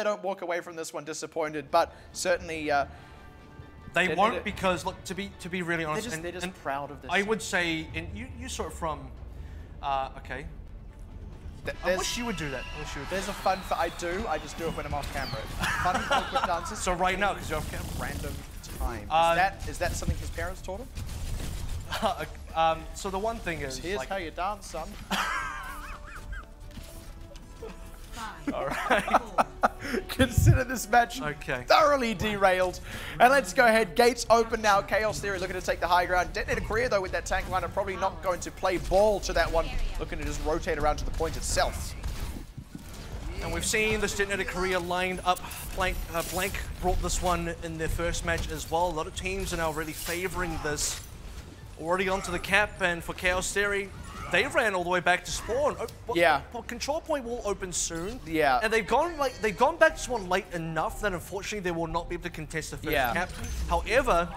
they don't walk away from this one disappointed, but certainly... they won't because, look, to be really honest... They're just proud of this. I would say, and you saw it from... okay. I wish you would do that. There's a fun for... I just do it when I'm off camera. Fun awkward dances. So right now, because you're off camera. Random time. Is that something his parents taught him? So the one thing is... Here's how you dance, son. All right. Consider this match thoroughly derailed. And let's go ahead. Gates open now. Chaos Theory looking to take the high ground. DeToNator.KOREA, though, with that tank line, are probably not going to play ball to that one. Looking to just rotate around to the point itself. And we've seen this DeToNator.KOREA lined up. Blank brought this one in their first match as well. A lot of teams are now really favoring this. Already onto the cap, and for Chaos Theory, they ran all the way back to spawn. Yeah. Control point will open soon. Yeah. And they've gone back to spawn late enough that unfortunately they will not be able to contest the first cap. However,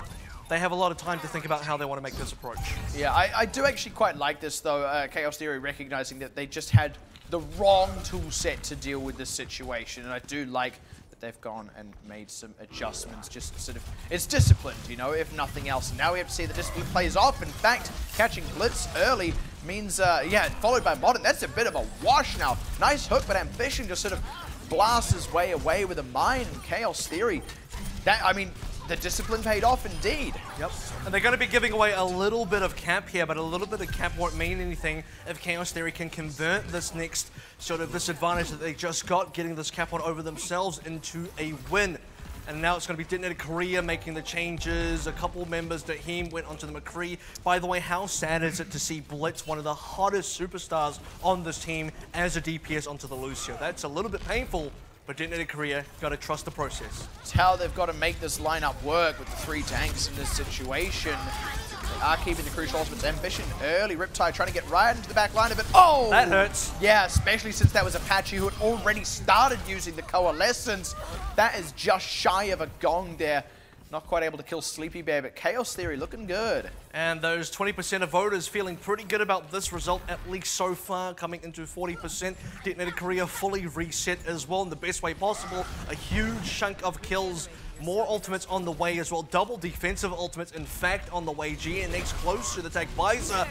they have a lot of time to think about how they want to make this approach. Yeah, I do actually quite like this though. Chaos Theory recognizing that they just had the wrong tool set to deal with this situation, and I do like that they've gone and made some adjustments. Just sort of, it's disciplined, you know, if nothing else. And now we have to see the discipline plays off. In fact, catching Blitz early means, yeah, followed by Modern. That's a bit of a wash now. Nice hook, but Ambition just sort of blasts his way away with a mine. And Chaos Theory, I mean, the discipline paid off indeed. Yep. And they're going to be giving away a little bit of cap here, but a little bit of cap won't mean anything if Chaos Theory can convert this next sort of disadvantage that they just got, getting this cap one over themselves into a win. And now it's going to be DeToNator.KOREA making the changes. A couple members, Daheem went onto the McCree. By the way, how sad is it to see Blitz, one of the hottest superstars on this team, as a DPS onto the Lucio? That's a little bit painful. But DeToNator.KOREA got to trust the process. It's how they've got to make this lineup work with the 3 tanks in this situation. They are keeping the crucial ultimates. Ambition early. Riptide trying to get right into the back line of it. Oh! That hurts. Yeah, especially since that was Apache who had already started using the Coalescence. That is just shy of a gong there. Not quite able to kill Sleepy Bear, but Chaos Theory looking good. And those 20% of voters feeling pretty good about this result, at least so far, coming into 40%. DeToNator.KOREA fully reset as well in the best way possible. A huge chunk of kills. More ultimates on the way as well. Double defensive ultimates, in fact, on the way. GNX close to the tag Visor.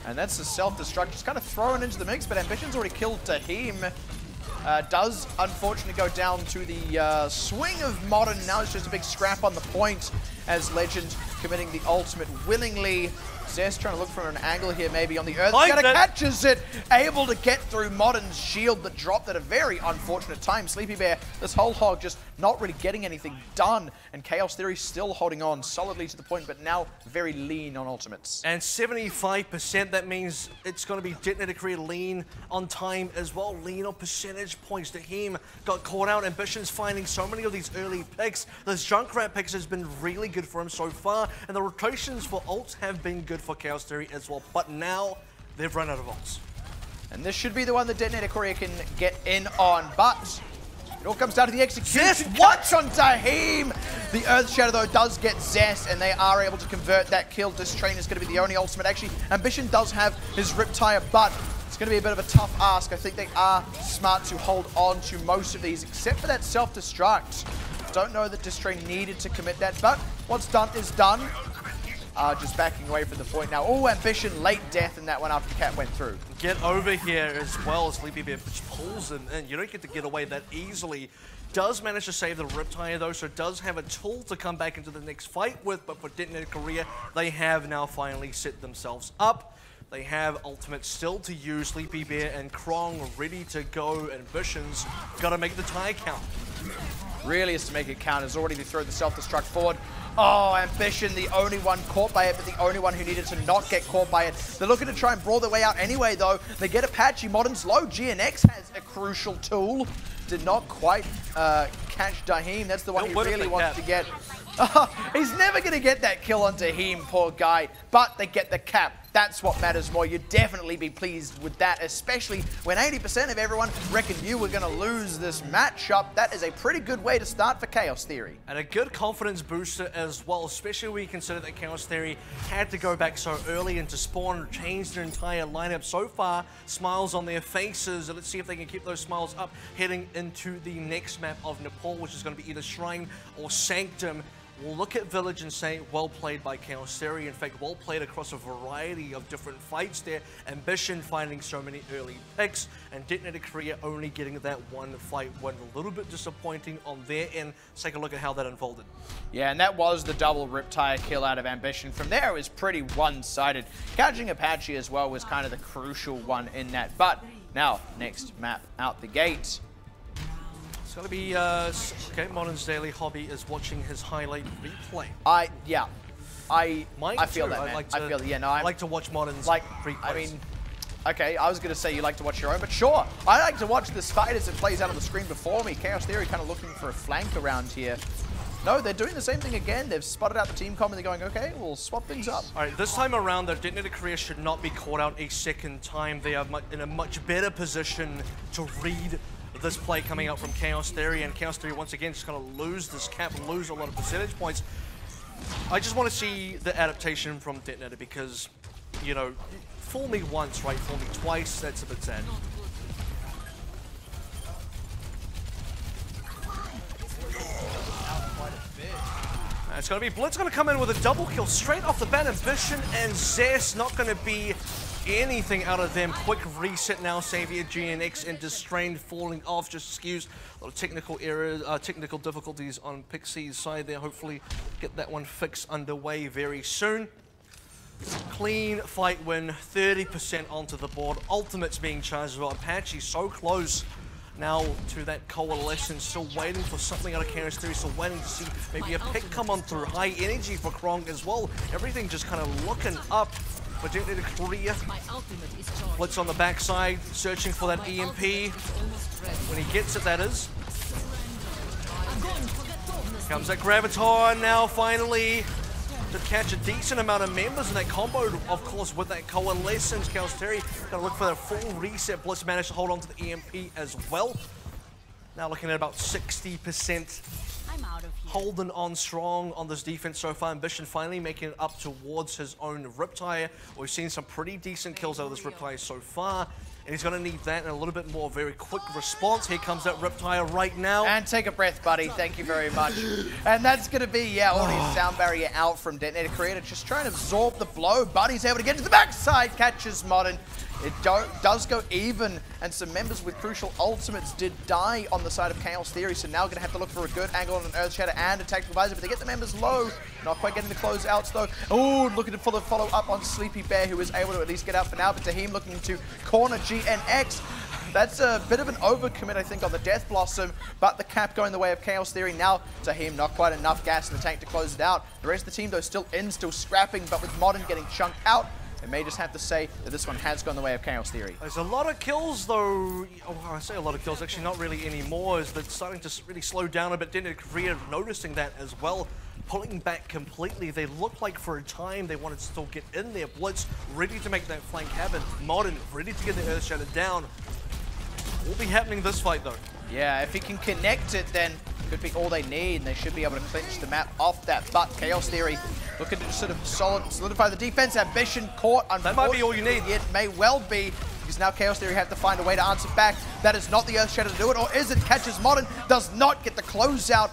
And that's the self-destruct. Just kind of thrown into the mix, but Ambition's already killed Daheem. Does unfortunately go down to the swing of Modern. Now it's just a big scrap on the point as Legend committing the ultimate willingly. Zest trying to look for an angle here maybe on the Earth. Gonna catches it, able to get through Modern's shield that dropped at a very unfortunate time. Sleepy Bear, this whole hog just not really getting anything done, and Chaos Theory still holding on solidly to the point, but now very lean on ultimates. And 75%, that means it's going to be DeToNator.KOREA lean on time as well, lean on percentage points. Daheem got caught out. Ambition's finding so many of these early picks. This Junkrat picks has been really good for him so far, and the rotations for ults have been good for Chaos Theory as well, but now they've run out of ults. And this should be the one that DeToNator.KOREA can get in on, but it all comes down to the execution. What on Daheem? The Earth Shadow, though, does get Zest, and they are able to convert that kill. This train is going to be the only ultimate. Actually, Ambition does have his Riptire, but it's going to be a bit of a tough ask. I think they are smart to hold on to most of these, except for that self-destruct. Don't know that Distrain needed to commit that, but what's done is done. Just backing away from the point now. Oh, Ambition, late death in that one after the cat went through. Get over here as well as Sleepy Bear pulls him in. You don't get to get away that easily. Does manage to save the Riptire though, so does have a tool to come back into the next fight with, but for DeToNator.KOREA, they have now finally set themselves up. They have ultimates still to use. Sleepy Bear and Krong ready to go. Ambition's got to make the tire count. Really is to make it count. Has already thrown the self-destruct forward. Oh, Ambition, the only one caught by it, but the only one who needed to not get caught by it. They're looking to try and brawl their way out anyway, though. They get Apache. Modern's low. GNX has a crucial tool. Did not quite catch Daheem. That's the one he really wants to get. He's never going to get that kill on Daheem, poor guy. But they get the cap. That's what matters more. You'd definitely be pleased with that, especially when 80% of everyone reckoned you were going to lose this matchup. That is a pretty good way to start for Chaos Theory. And a good confidence booster as well, especially when you consider that Chaos Theory had to go back so early into spawn, changed their entire lineup. So far, smiles on their faces. Let's see if they can keep those smiles up heading into the next map of Nepal, which is going to be either Shrine or Sanctum. We'll look at Village and say, well played by Chaos Theory. In fact, well played across a variety of different fights there. Ambition finding so many early picks, and DeToNator.KOREA only getting that one fight win. A little bit disappointing on their end. Let's take a look at how that unfolded. Yeah, and that was the double Riptide kill out of Ambition. From there, it was pretty one-sided. Catching Apache as well was kind of the crucial one in that. But now, next map out the gate. It's going to be, okay, Modern's daily hobby is watching his highlight replay. I I feel that, man. I feel that, yeah, no, I like to watch Modern's replays. I mean, okay, I was going to say you like to watch your own, but sure. I like to watch this fight as it plays out on the screen before me. Chaos Theory kind of looking for a flank around here. No, they're doing the same thing again. They've spotted out the team comp and they're going, okay, we'll swap things up. All right, this time around, though, DeToNator.KOREA should not be caught out a second time. They are in a much better position to read this play coming out from Chaos Theory, and Chaos Theory once again just going to lose this cap and lose a lot of percentage points. I just want to see the adaptation from DeToNator because, you know, fool me once, right? Fool me twice, that's a bit sad. It's going to be Blitz going to come in with a double kill straight off the bat. Ambition and Zest not going to be anything out of them. Quick reset now. Xavier, GNX, and Distrained falling off. Just skews a lot of technical errors, technical difficulties on Pixie's side there. Hopefully get that one fixed underway very soon. Clean fight win, 30% onto the board. Ultimates being charged as well. Apache so close now to that coalescence, still waiting for something out of Chaos Theory, still waiting to see maybe a pick come on through. High energy for Krong as well. Everything just kind of looking up for DeToNator.KOREA. Blitz on the backside, searching for that EMP. When he gets it, that is. Comes that Graviton now, finally. To catch a decent amount of members in that combo, of course, with that coalescence. Chaos Theory gotta look for that full reset. Blitz managed to hold on to the EMP as well. Now looking at about 60%. Holding on strong on this defense so far. Ambition finally making it up towards his own Riptide. We've seen some pretty decent kills out of this Riptide so far. And he's going to need that and a little bit more very quick response. Here comes that Riptide right now. And take a breath, buddy. Thank you very much. And that's going to be, yeah, audience sound barrier out from DeToNator.KOREA. Just trying to absorb the blow. Buddy's able to get to the backside. Catches Modern. It does go even, and some members with crucial ultimates did die on the side of Chaos Theory, so now going to have to look for a good angle on an Earth Shatter and a Tactical Visor, but they get the members low. Not quite getting the closeouts though. Oh, looking for the follow-up on Sleepy Bear, who is able to at least get out for now, but Taheem looking to corner GNX. That's a bit of an overcommit, I think, on the Death Blossom, but the cap going the way of Chaos Theory. Now, Taheem, not quite enough gas in the tank to close it out. The rest of the team, though, still in, still scrapping, but with Modern getting chunked out, I may just have to say that this one has gone the way of Chaos Theory. There's a lot of kills, though. Oh, I say a lot of kills, actually not really anymore, as they're starting to really slow down a bit. DeToNator.KOREA noticing that as well, pulling back completely. They looked like for a time they wanted to still get in there. Blitz ready to make that flank happen. Modern ready to get the Earth Shatter down. Will be happening this fight, though. Yeah, if he can connect it, then could be all they need, and they should be able to clinch the map off that. But Chaos Theory looking to just sort of solidify the defense. Ambition caught. That might be all you need. It may well be, because now Chaos Theory have to find a way to answer back. That is not the Earth Shatter to do it, or is it? Catches Modern, does not get the closeout.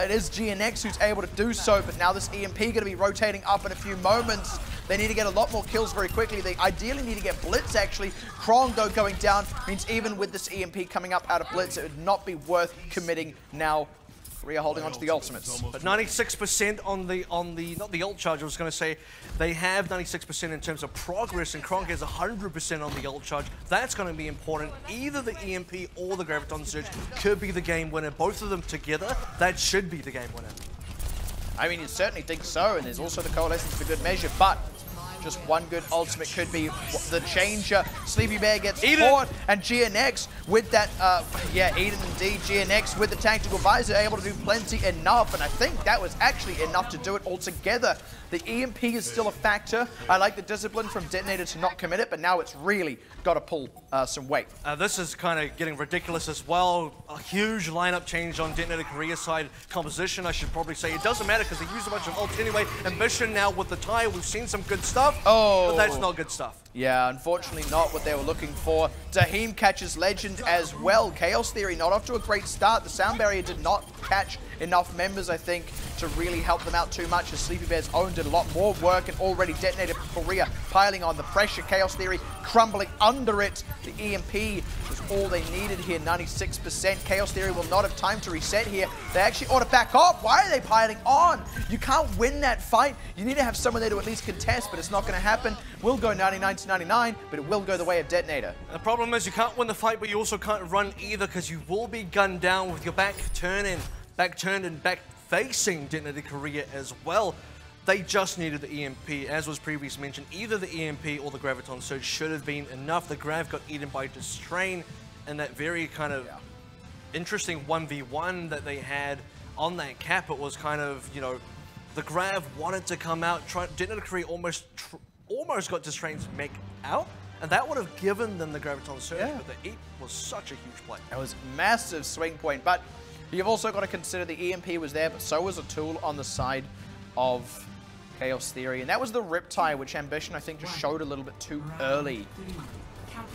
It is GNX who's able to do so, but now this EMP going to be rotating up in a few moments. They need to get a lot more kills very quickly. They ideally need to get Blitz, actually. Krong, though, going down means even with this EMP coming up out of Blitz, it would not be worth committing now. KOREA holding on to the ultimates. But 96% on the, not the ult charge, I was going to say, they have 96% in terms of progress, and Krong has 100% on the ult charge. That's going to be important. Either the EMP or the Graviton Surge could be the game winner. Both of them together, that should be the game winner. I mean, you certainly think so, and there's also the Coalescence for good measure, but Just one good ultimate could be the changer. Sleepy Bear gets caught, and GNX with that, Eden indeed. GNX with the tactical visor able to do plenty enough, and I think that was actually enough to do it altogether. The EMP is still a factor. I like the discipline from DeToNator to not commit it, but now it's really got to pull some weight. This is kind of getting ridiculous as well. A huge lineup change on DeToNator.KOREA side composition, I should probably say. It doesn't matter because they use a bunch of ults anyway. Ambition now with the tie, we've seen some good stuff, but that's not good stuff. Yeah, unfortunately not what they were looking for. Taheem catches Legend as well. Chaos Theory not off to a great start. The sound barrier did not catch enough members, I think, to really help them out too much, as Sleepy Bear's own did a lot more work, and already DeToNator.KOREA piling on the pressure. Chaos Theory crumbling under it. The EMP was all they needed here, 96%. Chaos Theory will not have time to reset here. They actually ought to back off. Why are they piling on? You can't win that fight. You need to have someone there to at least contest, but it's not going to happen. We'll go 99-99, but it will go the way of DeToNator. The problem is you can't win the fight, but you also can't run either, because you will be gunned down with your back turned and back facing DeToNator.KOREA as well. They just needed the EMP. As was previously mentioned, either the EMP or the Graviton Surge should have been enough. The Grav got eaten by DeToNator and that very kind of interesting 1v1 that they had on that cap. It was kind of, you know, the Grav wanted to come out. DeToNator.KOREA almost got DeToNator's mech out, and that would have given them the Graviton Surge, but the eat was such a huge play. It was massive swing point, but you've also got to consider the EMP was there, but so was a tool on the side of Chaos Theory, and that was the Riptide, which Ambition, I think, just showed a little bit too early.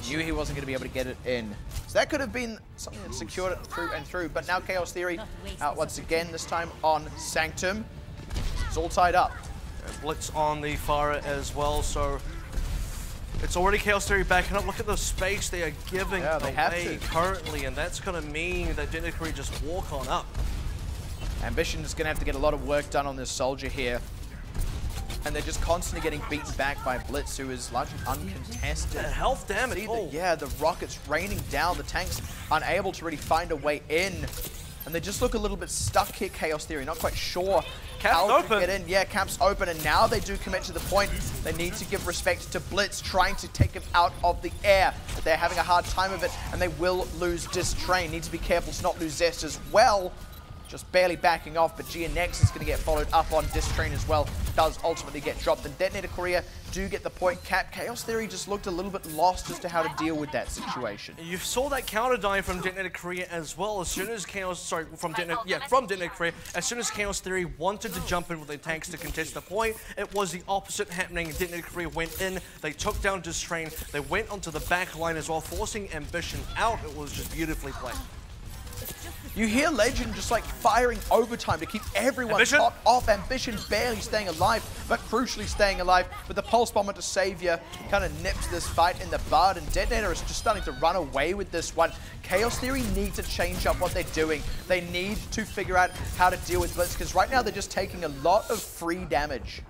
Knew he wasn't going to be able to get it in. So that could have been something that secured it through and through, but now Chaos Theory out once again, this time on Sanctum. It's all tied up. Blitz on the Pharah as well, so it's already Chaos Theory backing up. Look at the space they are giving away currently, and that's going to mean that DeToNator.KOREA just walk on up. Ambition is going to have to get a lot of work done on this soldier here. And they're just constantly getting beaten back by Blitz, who is largely uncontested. The health damage. Yeah, the rockets raining down. The tanks unable to really find a way in. And they just look a little bit stuck here, Chaos Theory. Not quite sure how to get in. Yeah, camp's open, and now they do commit to the point. They need to give respect to Blitz, trying to take him out of the air. But they're having a hard time of it, and they will lose DeToNator. Need to be careful to not lose Zest as well. Just barely backing off, but GNX is going to get followed up on DeToNator as well. Does ultimately get dropped, and DeToNator.KOREA do get the point cap. Chaos Theory just looked a little bit lost as to how to deal with that situation. You saw that counter dive from DeToNator.KOREA as well. As soon as from DeToNator.KOREA, as soon as Chaos Theory wanted to jump in with their tanks to contest the point, it was the opposite happening. DeToNator.KOREA went in, they took down DeToNator, they went onto the back line as well, forcing Ambition out. It was just beautifully played. You hear Legend just like firing overtime to keep everyone topped off. Ambition barely staying alive, but crucially staying alive. But the Pulse Bomber to Savior kind of nips this fight in the bud, and DeToNator is just starting to run away with this one. Chaos Theory need to change up what they're doing. They need to figure out how to deal with Blitz, because right now they're just taking a lot of free damage.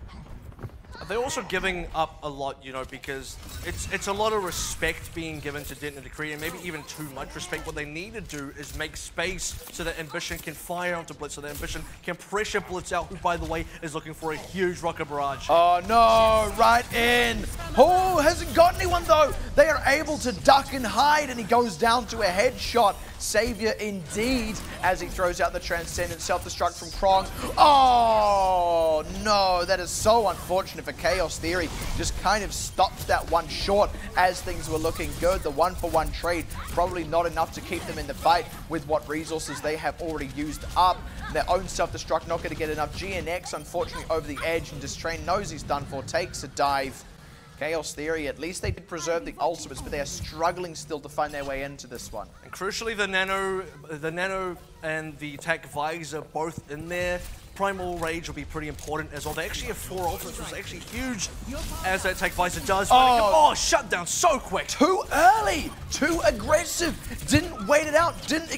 They're also giving up a lot, you know, because it's a lot of respect being given to DeToNator.KOREA, and maybe even too much respect. What they need to do is make space so that Ambition can fire onto Blitz, so that Ambition can pressure Blitz out, who, by the way, is looking for a huge rocket barrage. Oh no, right in. Oh, hasn't got anyone though. They are able to duck and hide, and he goes down to a headshot. Savior indeed, as he throws out the Transcendent Self-Destruct from Krong. Oh no, that is so unfortunate for Chaos Theory. Just kind of stopped that one short as things were looking good. The 1-for-1 trade, probably not enough to keep them in the fight with what resources they have already used up. Their own Self-Destruct not going to get enough. GNX, unfortunately, over the edge, and DeToNator knows he's done for, takes a dive. Chaos Theory, at least they did preserve the ultimates, but they are struggling still to find their way into this one. And crucially, the Nano and the Attack Visor both in there. Primal Rage will be pretty important as well. They actually have 4 ultimates, which is actually huge, as that Attack Visor does. Oh, shut down so quick. Too early, too aggressive. Didn't wait it out, didn't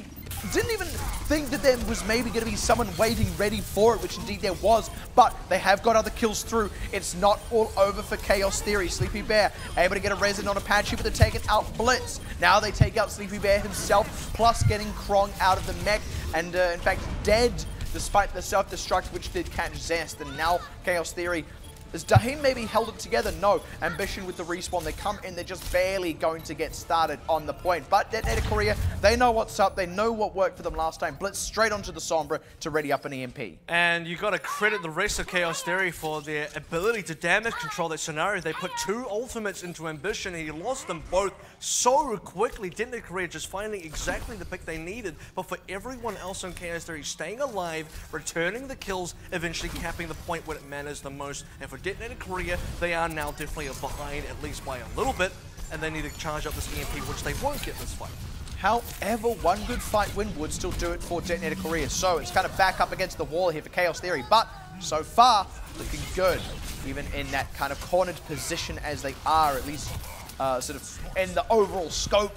even think that there was maybe going to be someone waiting ready for it, which indeed there was, but they have got other kills through. It's not all over for Chaos Theory. Sleepy Bear able to get a resin on Apache, but they're taking out Blitz. Now they take out Sleepy Bear himself, plus getting Krong out of the mech, and in fact dead, despite the self-destruct, which did catch Zest. And now Chaos Theory Is Daheem maybe held it together? No. Ambition with the respawn. They come in, they're just barely going to get started on the point. But DeToNator.KOREA, they know what's up. They know what worked for them last time. Blitz straight onto the Sombra to ready up an EMP. And you got to credit the rest of Chaos Theory for their ability to damage control that scenario. They put 2 ultimates into Ambition. He lost them both so quickly. DeToNator.KOREA just finding exactly the pick they needed. But for everyone else on Chaos Theory, staying alive, returning the kills, eventually capping the point when it matters the most. And for DeToNator.KOREA, they are now definitely behind, at least by a little bit, and they need to charge up this EMP, which they won't get this fight. However, one good fight win would still do it for DeToNator.KOREA. So it's kind of back up against the wall here for Chaos Theory, but so far, looking good. Even in that kind of cornered position as they are, at least sort of in the overall scope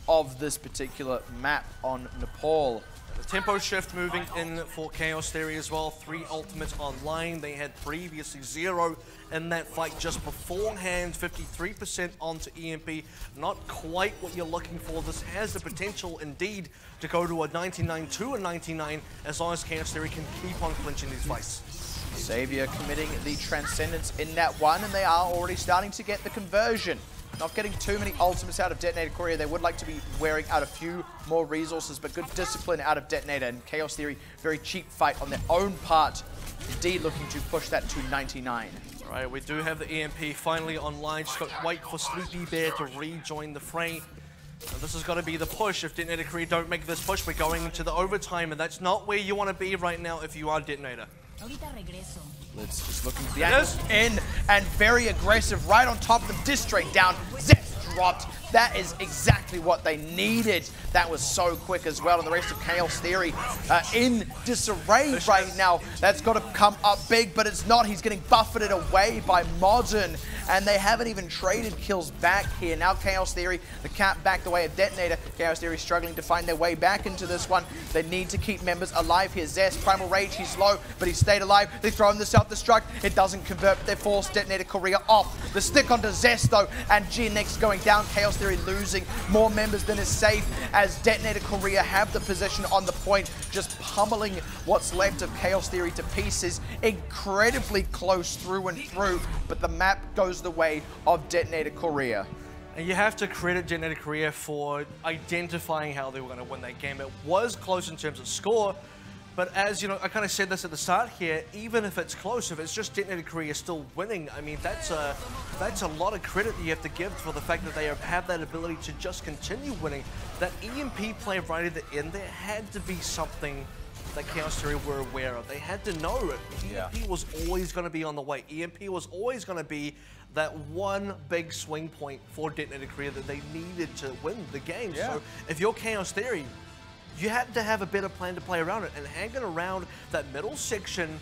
of this particular map on Nepal. The tempo shift moving in for Chaos Theory as well. 3 ultimates online. They had previously 0 in that fight just beforehand. 53% onto EMP. Not quite what you're looking for. This has the potential indeed to go to a 99 to a 99 as long as Chaos Theory can keep on clinching these fights. Xavier committing the Transcendence in that one, and they are already starting to get the conversion. Not getting too many ultimates out of DeToNator.KOREA. They would like to be wearing out a few more resources, but good discipline out of DeToNator. And Chaos Theory, very cheap fight on their own part. Indeed looking to push that to 99. All right, we do have the EMP finally online. Just got to wait for Sleepy Bear to rejoin the fray. And this has got to be the push. If DeToNator.KOREA don't make this push, we're going into the overtime, and that's not where you want to be right now if you are DeToNator. Let's just looking for the angles in and very aggressive right on top of them. Diss straight down. Zest dropped. That is exactly what they needed. That was so quick as well. And the rest of Chaos Theory in disarray right now. That's got to come up big, but it's not. He's getting buffeted away by Modern. And they haven't even traded kills back here. Now Chaos Theory, the cap back the way of DeToNator. Chaos Theory struggling to find their way back into this one. They need to keep members alive here. Zest, Primal Rage, he's low, but he stayed alive. They throw him the self-destruct. It doesn't convert, but they force DeToNator.KOREA off. The stick onto Zest though, and GNX going down. Chaos Theory losing more members than is safe as DeToNator.KOREA have the position on the point, just pummeling what's left of Chaos Theory to pieces. Incredibly close through and through, but the map goes the way of DeToNator.KOREA. And you have to credit DeToNator.KOREA for identifying how they were going to win that game. It was close in terms of score, but as you know, I kind of said this at the start here, even if it's close, if it's just DeToNator.KOREA still winning, I mean, that's a lot of credit that you have to give for the fact that they have that ability to just continue winning. That EMP play right at the end, there had to be something that Chaos Theory were aware of. They had to know it. EMP was always going to be on the way. EMP was always going to be that one big swing point for DeToNator.KOREA that they needed to win the game. So if you're Chaos Theory, you had to have a better plan to play around it. And hanging around that middle section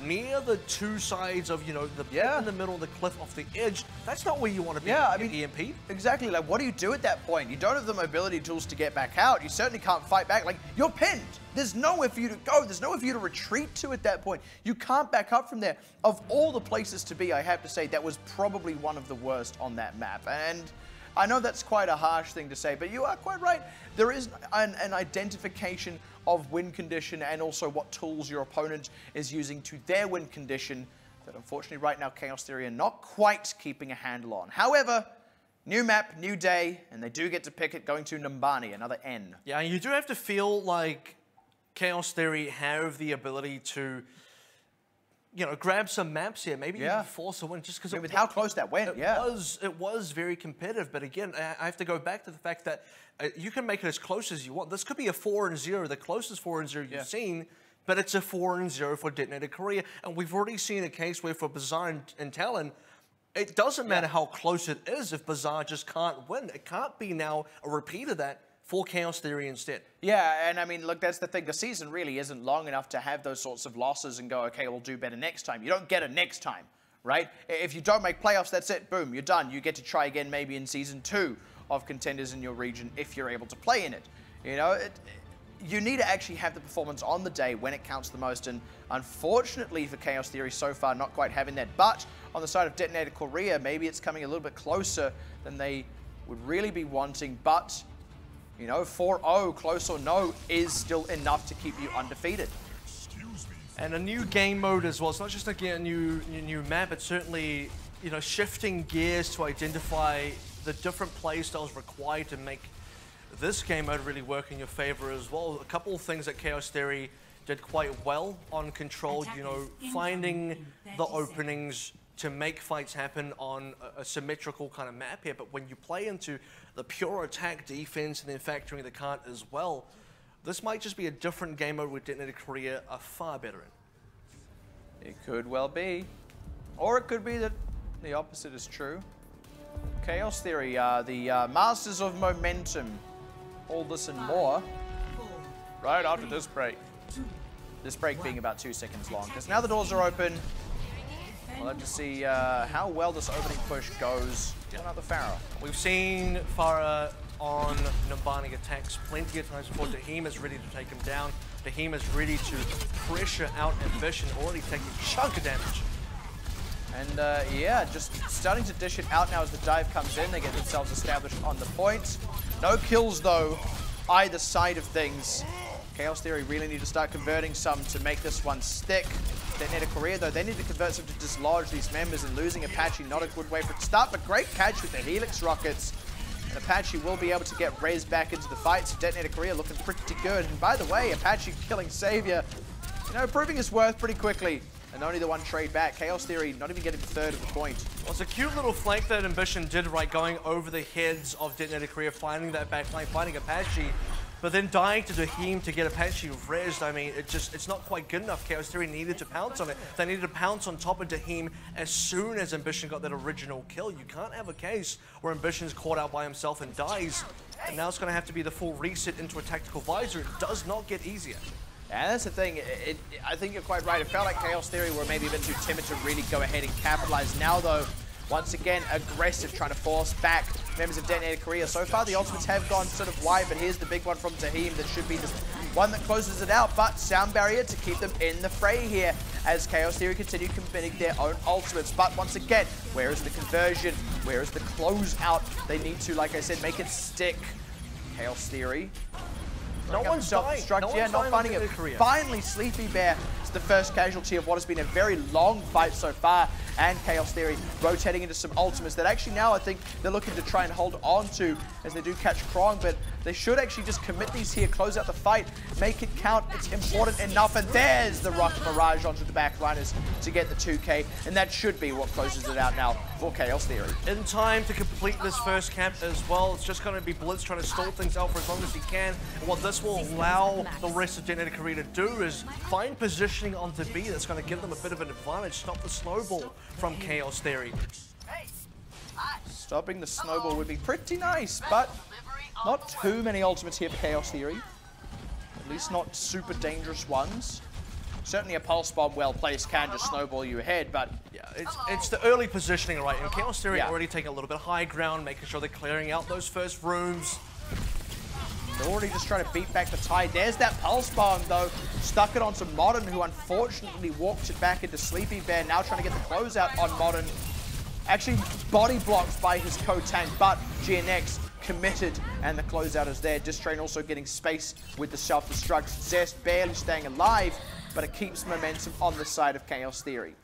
near the 2 sides of, you know, the pit in the middle, the cliff off the edge, that's not where you want to be. I mean, EMP. Exactly. Like, what do you do at that point? You don't have the mobility tools to get back out. You certainly can't fight back. Like, you're pinned. There's nowhere for you to go. There's nowhere for you to retreat to at that point. You can't back up from there. Of all the places to be, I have to say that was probably one of the worst on that map. And I know that's quite a harsh thing to say, but you are quite right. There is an identification of win condition and also what tools your opponent is using to their win condition that unfortunately right now Chaos Theory are not quite keeping a handle on. However, new map, new day, and they do get to pick it going to Numbani, another N. Yeah, you do have to feel like Chaos Theory have the ability to, you know, grab some maps here, maybe even force a win, just because with how close that went. It was very competitive, but again, I have to go back to the fact that you can make it as close as you want. This could be a 4-0, the closest 4-0 you've seen, but it's a 4-0 for DeToNator.KOREA, and we've already seen a case where for Bazaar and Talon, it doesn't matter how close it is if Bazaar just can't win. It can't be now a repeat of that for Chaos Theory instead. Yeah, and I mean, look, that's the thing. The season really isn't long enough to have those sorts of losses and go, okay, we'll do better next time. You don't get a next time, right? If you don't make playoffs, that's it. Boom, you're done. You get to try again maybe in Season 2 of Contenders in your region if you're able to play in it. You know, you need to actually have the performance on the day when it counts the most, and unfortunately for Chaos Theory so far, not quite having that. But on the side of DeToNator.KOREA, maybe it's coming a little bit closer than they would really be wanting, but you know, 4-0, close or no, is still enough to keep you undefeated. And a new game mode as well. It's not just a new map, it's certainly, you know, shifting gears to identify the different play styles required to make this game mode really work in your favor as well. A couple of things that Chaos Theory did quite well on Control, you know, finding the openings to make fights happen on a symmetrical kind of map here, but when you play into the pure attack defense and then factoring the cart as well, this might just be a different game mode with DeToNator.KOREA are far better in. It could well be. Or it could be that the opposite is true. Chaos Theory are the masters of momentum. All this and more right after this break. This break being about 2 seconds long, because now the doors are open. We'll have to see how well this opening push goes on another Farah. We've seen Farah on Numbani attacks plenty of times before. DeToNator is ready to take him down. DeToNator is ready to pressure out Ambition, already taking a chunk of damage. And yeah, just starting to dish it out now as the dive comes in. They get themselves established on the point. No kills though, either side of things. Chaos Theory really need to start converting some to make this one stick. DeToNator.KOREA though, they need to convert some to dislodge these members, and losing Apache not a good way for it to start, but great catch with the Helix rockets. And Apache will be able to get Rez back into the fight, so DeToNator.KOREA looking pretty good. And by the way, Apache killing Savior, you know, proving his worth pretty quickly. And only the one trade back. Chaos Theory not even getting the third of the point. Well, it's a cute little flank that Ambition did, right, going over the heads of DeToNator.KOREA, finding that back line, finding Apache, but then dying to DeToNator to get Apache rezzed. I mean, it's not quite good enough. Chaos Theory needed to pounce on it. They needed to pounce on top of DeToNator as soon as Ambition got that original kill. You can't have a case where Ambition's caught out by himself and dies. And now it's going to have to be the full reset into a tactical visor. It does not get easier. Yeah, that's the thing. I think you're quite right. It felt like Chaos Theory were maybe a bit too timid to really go ahead and capitalize. Now, though, once again, aggressive, trying to force back members of DeToNator.KOREA. So far, the ultimates have gone sort of wide, but here's the big one from DeToNator that should be the one that closes it out. But sound barrier to keep them in the fray here as Chaos Theory continue committing their own ultimates. But once again, where is the conversion? Where is the closeout? They need to, like I said, make it stick. Chaos Theory. No one's dying. Yeah, not finding it. Finally, Sleepy Bear is the first casualty of what has been a very long fight so far. And Chaos Theory rotating into some ultimates that actually now I think they're looking to try and hold on to as they do catch Krong. But they should actually just commit these here, close out the fight, make it count. It's important enough. And there's the Rocket Mirage onto the backliners to get the 2K. And that should be what closes it out now for Chaos Theory. In time to complete this first camp as well. It's just going to be Blitz trying to stall things out for as long as he can. And what this will allow the rest of DeToNator.KOREA to do is find positioning onto B that's going to give them a bit of an advantage, stop the snowball from Chaos Theory. Stopping the snowball would be pretty nice, but not too many ultimates here for Chaos Theory. At least not super dangerous ones. Certainly a pulse bomb well placed can just snowball you ahead, but yeah, it's the early positioning, right? And Chaos Theory already taking a little bit of high ground, making sure they're clearing out those first rooms. They're already just trying to beat back the tide. There's that pulse bomb though. Stuck it onto Modern, who unfortunately walked it back into Sleepy Bear. Now trying to get the closeout on Modern. Actually body blocked by his co-tank, but GNX committed and the closeout is there. Distrain also getting space with the self-destruct. Zest barely staying alive, but it keeps momentum on the side of Chaos Theory.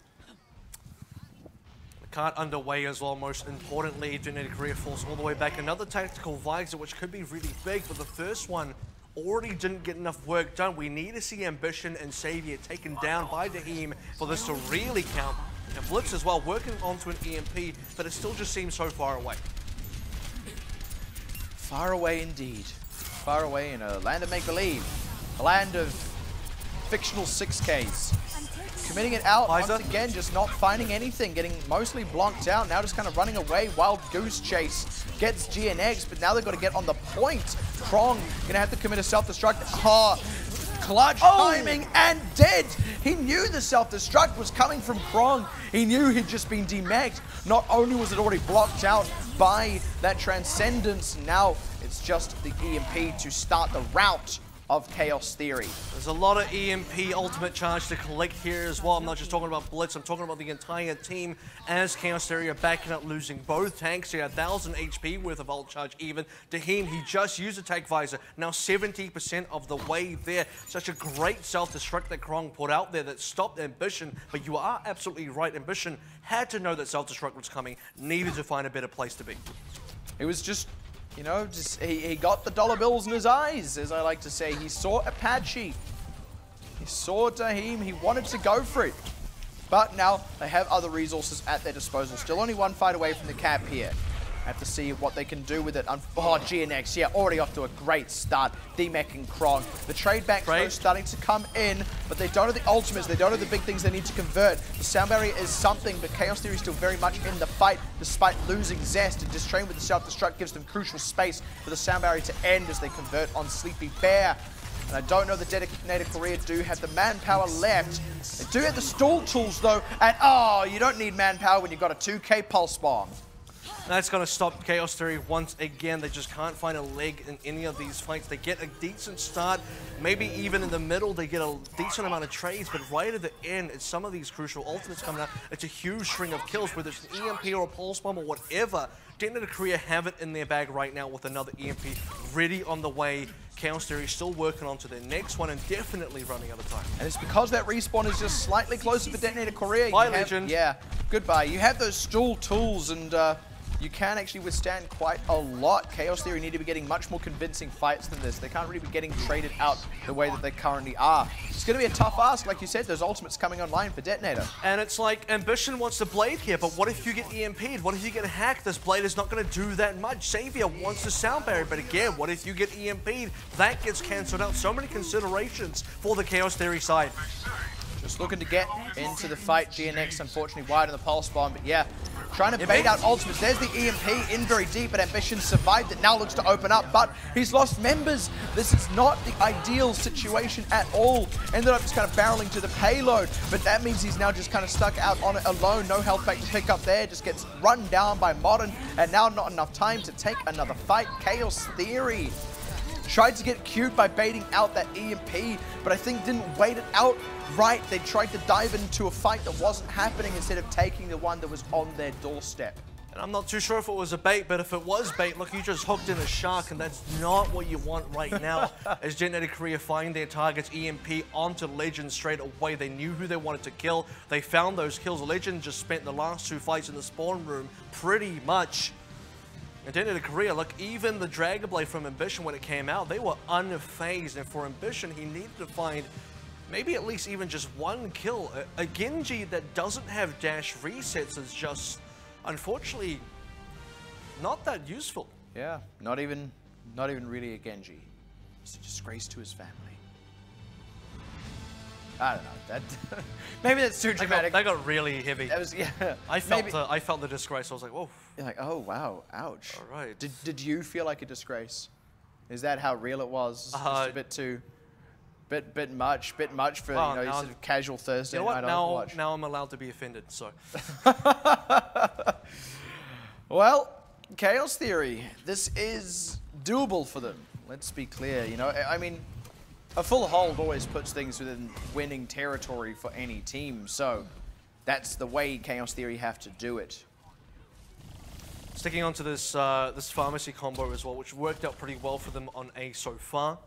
Cart underway as well, most importantly. DeToNator.KOREA falls all the way back. Another tactical visor, which could be really big, but the first one already didn't get enough work done. We need to see Ambition and Savior taken down by DeToNator for this to really count. And Blitz as well, working onto an EMP, but it still just seems so far away. Far away indeed. Far away in a land of make-believe. A land of fictional 6Ks. Committing it out once again, just not finding anything, getting mostly blocked out, now just kind of running away. Wild Goose Chase gets GNX, but now they've got to get on the point. Krong gonna have to commit a self-destruct. Clutch timing and dead. He knew the self-destruct was coming from Krong. He knew he'd just been demagged. Not only was it already blocked out by that Transcendence, now it's just the EMP to start the rout of Chaos Theory. There's a lot of EMP ultimate charge to collect here as well. I'm not just talking about Blitz, I'm talking about the entire team as Chaos Theory are backing up, losing both tanks. He had 1,000 HP worth of ult charge even. Daheem, he just used attack visor, now 70% of the way there. Such a great self-destruct that Krong put out there that stopped Ambition, but you are absolutely right. Ambition had to know that self-destruct was coming, needed to find a better place to be. It was just, you know, he got the dollar bills in his eyes, as I like to say. He saw Apache. He saw Daheem. He wanted to go for it. But now they have other resources at their disposal. Still only one fight away from the cap here. Have to see what they can do with it. Oh, GNX, yeah, already off to a great start. D-Mech and Krong. The trade back though starting to come in, but they don't have the ultimates. They don't have the big things they need to convert. The sound barrier is something, but Chaos Theory is still very much in the fight, despite losing Zest. And just train with the self-destruct gives them crucial space for the sound barrier to end as they convert on Sleepy Bear. And I don't know the DeToNator.KOREA do have the manpower left. They do have the stall tools though, and oh, you don't need manpower when you've got a 2K pulse bomb. That's going to stop Chaos Theory once again. They just can't find a leg in any of these fights. They get a decent start. Maybe even in the middle, they get a decent amount of trades. But right at the end, it's some of these crucial ultimates coming out. It's a huge string of kills, whether it's an EMP or a pulse bomb or whatever. DeToNator.KOREA have it in their bag right now with another EMP ready on the way. Chaos Theory still working on to their next one and definitely running out of time. And it's because that respawn is just slightly closer for DeToNator.KOREA. Bye, Legend. Yeah, goodbye. You have those stall tools and you can actually withstand quite a lot. Chaos Theory need to be getting much more convincing fights than this. They can't really be getting traded out the way that they currently are. It's going to be a tough ask, like you said, those ultimates coming online for DeToNator. And it's like, Ambition wants the blade here, but what if you get EMP'd? What if you get hacked? This blade is not going to do that much. Xavier wants the sound barrier, but again, what if you get EMP'd? That gets cancelled out. So many considerations for the Chaos Theory side. Just looking to get into the fight. GNX unfortunately wide on the pulse bomb, but yeah, trying to bait out ultimates. There's the EMP in very deep, but Ambition survived it. Now looks to open up, but he's lost members. This is not the ideal situation at all. Ended up just kind of barreling to the payload, but that means he's now just kind of stuck out on it alone. No health back to pick up there. Just gets run down by Modern, and now not enough time to take another fight. Chaos Theory tried to get cued by baiting out that EMP, but I think didn't wait it out right. They tried to dive into a fight that wasn't happening instead of taking the one that was on their doorstep. And I'm not too sure if it was a bait, but if it was bait, look, you just hooked in a shark, and that's not what you want right now. As DeToNator.KOREA find their targets, EMP onto Legend straight away. They knew who they wanted to kill. They found those kills. Legend just spent the last two fights in the spawn room pretty much. And DeToNator.KOREA, look, even the Dragon Blade from Ambition when it came out, they were unfazed. And for Ambition, he needed to find maybe at least even just one kill. A Genji that doesn't have dash resets is just, unfortunately, not that useful. Yeah, not even really a Genji. It's a disgrace to his family. I don't know. That maybe that's too dramatic. That got really heavy. That was, yeah. I felt the disgrace. I was like, whoa. You're like, oh wow, ouch. All right. Did you feel like a disgrace? Is that how real it was? Just a bit too, bit much for you know sort of casual Thursday night Overwatch. Now I'm allowed to be offended. So. Well, Chaos Theory. This is doable for them. Let's be clear. You know, I mean, a full hold always puts things within winning territory for any team. So that's the way Chaos Theory have to do it. Sticking onto this this pharmacy combo as well, which worked out pretty well for them on A so far.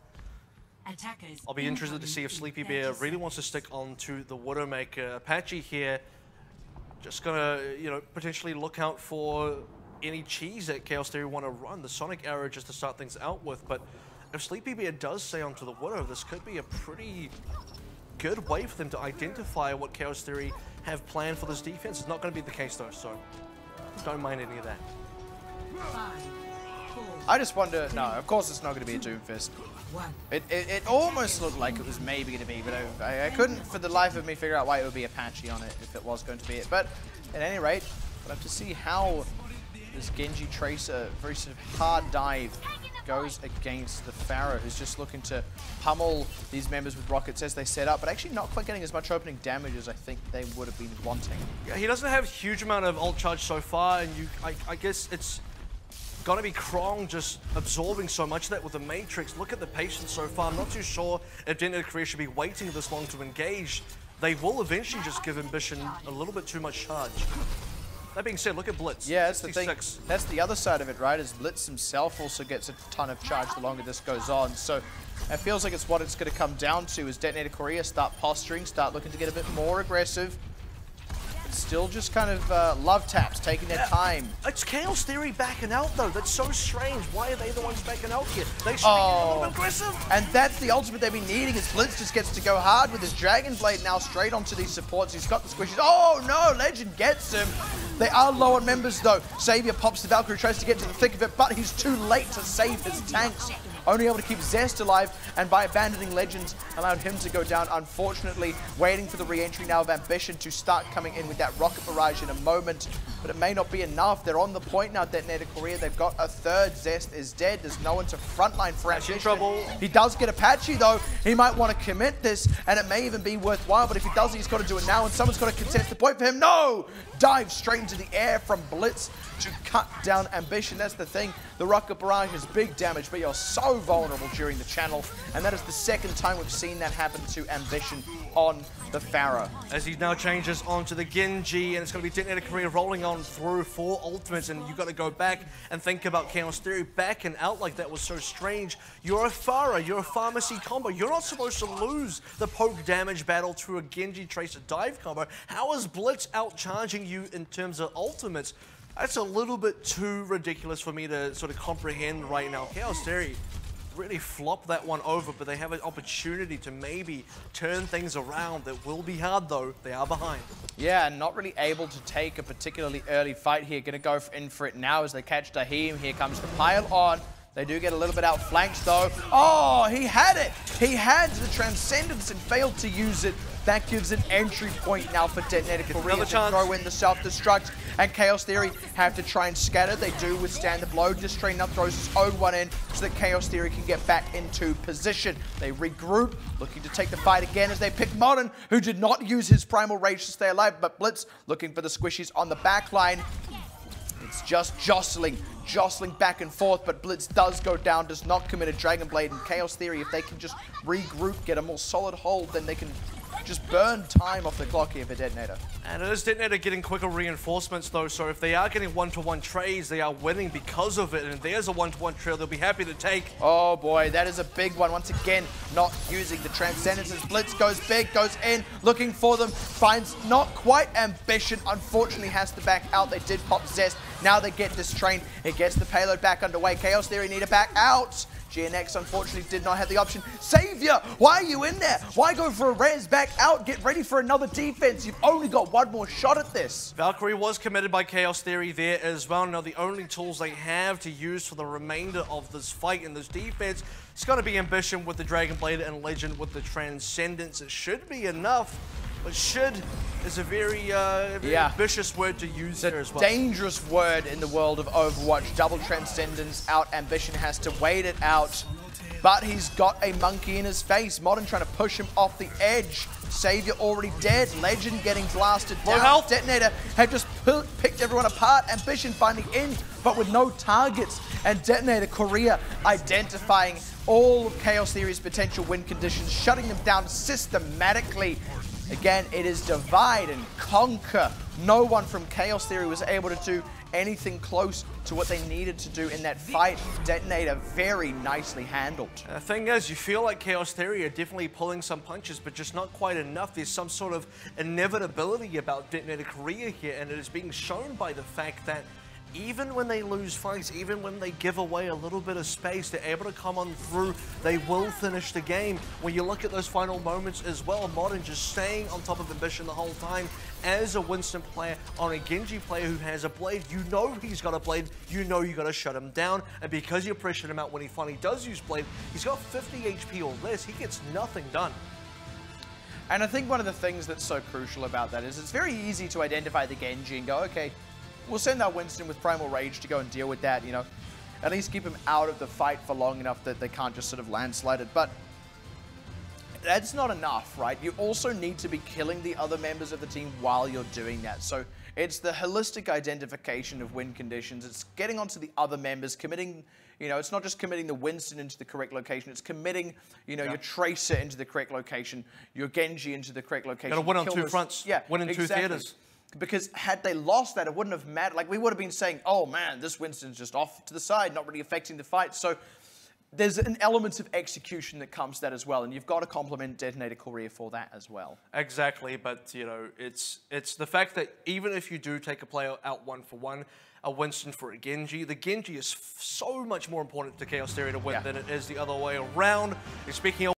I'll be interested to see if Sleepy Bear really wants to stick onto the Widowmaker. Apache here, just gonna, you know, potentially look out for any cheese that Chaos Theory want to run. The Sonic Arrow just to start things out with, but if Sleepy Bear does stay onto the Widow, this could be a pretty good way for them to identify what Chaos Theory have planned for this defense. It's not going to be the case though, so don't mind any of that. I just wonder, no, of course it's not going to be a Doomfist. It almost looked like it was maybe going to be, but I couldn't for the life of me figure out why it would be Apache on it if it was going to be it. But at any rate, we'll have to see how this Genji Tracer, very sort of hard dive, goes against the Pharaoh, who's just looking to pummel these members with rockets as they set up, but actually not quite getting as much opening damage as I think they would have been wanting. Yeah, he doesn't have a huge amount of ult charge so far, and I guess it's Gonna be Krong just absorbing so much of that with the Matrix. Look at the patience so far. I'm not too sure if DeToNator.KOREA should be waiting this long to engage. They will eventually just give Ambition a little bit too much charge. That being said, look at Blitz. Yeah, that's the thing. That's the other side of it, right? Is Blitz himself also gets a ton of charge the longer this goes on. So it feels like it's what it's going to come down to is DeToNator.KOREA start posturing, start looking to get a bit more aggressive. It's still just kind of love taps, taking their time. It's Chaos Theory backing out though. That's so strange. Why are they the ones backing out here? They should be a little bit aggressive. And that's the ultimate they've been needing is Blitz just gets to go hard with his Dragon Blade now straight onto these supports. He's got the squishes. Oh no, Legend gets him. They are low on members though. Savior pops the Valkyrie, tries to get to the thick of it, but he's too late to save his tanks. Only able to keep Zest alive, and by abandoning Legends, allowed him to go down. Unfortunately, waiting for the re-entry now of Ambition to start coming in with that Rocket Barrage in a moment, but it may not be enough. They're on the point now, DeToNator.KOREA. They've got a third. Zest is dead. There's no one to frontline for Ambition. Trouble. He does get Apache though. He might want to commit this, and it may even be worthwhile, but if he does, he's got to do it now, and someone's got to contest the point for him. No! Dive straight into the air from Blitz to cut down Ambition. That's the thing. The Rocket Barrage is big damage, but you're so vulnerable during the channel, and that is the second time we've seen that happen to Ambition on the Pharaoh. As he now changes onto the Genji, and it's going to be DeToNator.KOREA rolling on through 4 ultimates, and you've got to go back and think about Chaos Theory. Back and out like that was so strange. You're a Pharah, you're a Pharmacy combo. You're not supposed to lose the poke damage battle to a Genji Tracer dive combo. How is Blitz outcharging you in terms of ultimates? That's a little bit too ridiculous for me to sort of comprehend right now. Chaos Theory really flop that one over, but they have an opportunity to maybe turn things around. That will be hard though. They are behind. Yeah, and not really able to take a particularly early fight here. Going to go in for it now as they catch Daheem. Here comes the pile on. They do get a little bit outflanked though. Oh, he had it. He had the Transcendence and failed to use it. That gives an entry point now for DeToNator.KOREA to throw in the self-destruct, and Chaos Theory have to try and scatter. They do withstand the blow. DeToNator now throws his own one in so that Chaos Theory can get back into position. They regroup, looking to take the fight again as they pick Modern, who did not use his Primal Rage to stay alive, but Blitz looking for the squishies on the back line. It's just jostling back and forth, but Blitz does go down, does not commit a Dragon Blade, and Chaos Theory, if they can just regroup, get a more solid hold, then they can just burn time off the clock here for DeToNator. And it is DeToNator getting quicker reinforcements though, so if they are getting one-to-one trades, they are winning because of it, and if there's a one-to-one trail, they'll be happy to take. Oh boy, that is a big one. Once again, not using the Transcendences. Blitz goes big, goes in, looking for them, finds not quite Ambition, unfortunately has to back out. They did pop Zest, now they get this train. It gets the payload back underway. Chaos Theory need to back out. GNX unfortunately did not have the option. Savior, why are you in there? Why go for a res back out? Get ready for another defense. You've only got one more shot at this. Valkyrie was committed by Chaos Theory there as well. Now the only tools they have to use for the remainder of this fight and this defense, it's going to be Ambition with the Dragon Blade and Legend with the Transcendence. It should be enough. But should is a very ambitious word to use there as well. Dangerous word in the world of Overwatch. Double Transcendence out. Ambition has to wait it out. But he's got a monkey in his face. Modern trying to push him off the edge. Savior already dead. Legend getting blasted down. Health. DeToNator have just picked everyone apart. Ambition finally in, but with no targets. And DeToNator.KOREA identifying all of Chaos Theory's potential win conditions, shutting them down systematically. Again, it is divide and conquer. No one from Chaos Theory was able to do anything close to what they needed to do in that fight. DeToNator very nicely handled. The thing is, you feel like Chaos Theory are definitely pulling some punches, but just not quite enough. There's some sort of inevitability about DeToNator.KOREA here, and it is being shown by the fact that even when they lose fights, even when they give away a little bit of space, they're able to come on through. They will finish the game. When you look at those final moments as well, Modern just staying on top of Ambition the whole time. As a Winston player on a Genji player who has a blade, you know he's got a blade, you know you got to shut him down. And because you pressured him out when he finally does use blade, he's got 50 HP or less. He gets nothing done. And I think one of the things that's so crucial about that is it's very easy to identify the Genji and go, okay, we'll send our Winston with Primal Rage to go and deal with that, you know. At least keep him out of the fight for long enough that they can't just sort of landslide it. But that's not enough, right? You also need to be killing the other members of the team while you're doing that. So It's the holistic identification of win conditions. It's getting onto the other members, committing, you know, it's not just committing the Winston into the correct location, it's committing, you know, your Tracer into the correct location, your Genji into the correct location. Got to win on two fronts. Yeah, win in two theaters. Because had they lost that, it wouldn't have mattered. Like, we would have been saying, oh man, this Winston's just off to the side, not really affecting the fight. So there's an element of execution that comes to that as well, and you've got to compliment DeToNator.KOREA for that as well. Exactly, but you know, it's the fact that even if you do take a player out 1-for-1, a Winston for a Genji, the Genji is so much more important to Chaos Theory to win than it is the other way around. And speaking of